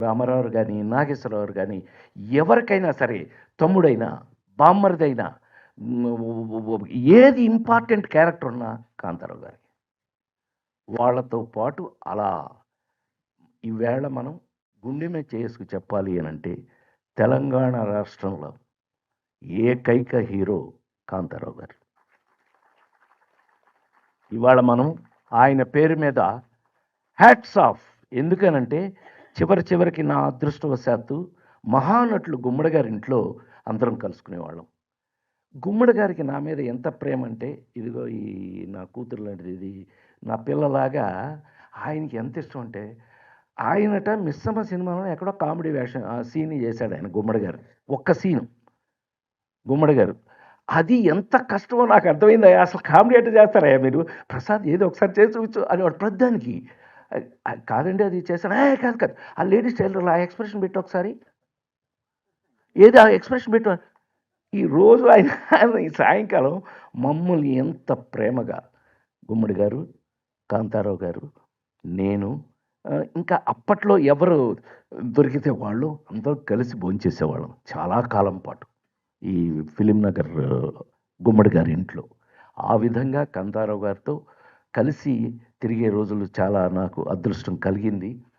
రామారావు గాని, నాగేశ్వరరావు గాని ఎవరికైనా సరే తమ్ముడైనా, బామ్మర్దైనా ఏది ఇంపార్టెంట్ క్యారెక్టర్ ఉన్నా కాంతారావు గారే. వాళ్ళతో పాటు అలా ఈవేళ మనం గుండె మీద చేసుకు చెప్పాలి అనంటే తెలంగాణ రాష్ట్రంలో ఏకైక హీరో కాంతారావు గారు. ఇవాళ మనం ఆయన పేరు మీద హ్యాట్స్ ఆఫ్. ఎందుకనంటే చివరికి నా అదృష్టవశాత్తు మహానటులు గుమ్మడి గారి ఇంట్లో అందరం కలుసుకునేవాళ్ళం. గుమ్మడి గారికి నా మీద ఎంత ప్రేమ అంటే ఇదిగో ఈ నా కూతురు లాంటిది, ఇది నా పిల్లలాగా ఆయనకి ఎంత ఇష్టం అంటే ఆయనట మిస్సమ్మ సినిమాలో ఎక్కడో కామెడీ వేషం సీన్ చేశాడు ఆయన గుమ్మడి గారు. ఒక్క సీను గుమ్మడి గారు. అది ఎంత కష్టమో నాకు అర్థమైందయ్యా. అసలు కామెడీ ఎట్ట చేస్తారయ్యా మీరు? ప్రసాద్ ఏదో ఒకసారి చేసి చూపించు అనేవాడు ప్రతిదానికి. కాదండి అది చేశాను. కాదు కాదు ఆ లేడీస్ టైలర్లో ఆ ఎక్స్ప్రెషన్ పెట్టు ఒకసారి, ఏది ఆ ఎక్స్ప్రెషన్ పెట్టు. ఈ రోజు ఆయన ఈ సాయంకాలం మమ్మల్ని ఎంత ప్రేమగా గుమ్మడి గారు, కాంతారావు గారు, నేను ఇంకా అప్పట్లో ఎవరు దొరికితే వాళ్ళు అందరూ కలిసి భోంచేసేవాళ్ళం చాలా కాలం పాటు ఈ ఫిలిం నగర్ గుమ్మడి గారి ఇంట్లో. ఆ విధంగా కాంతారావు గారితో కలిసి తిరిగే రోజులు చాలా నాకు అదృష్టం కలిగింది.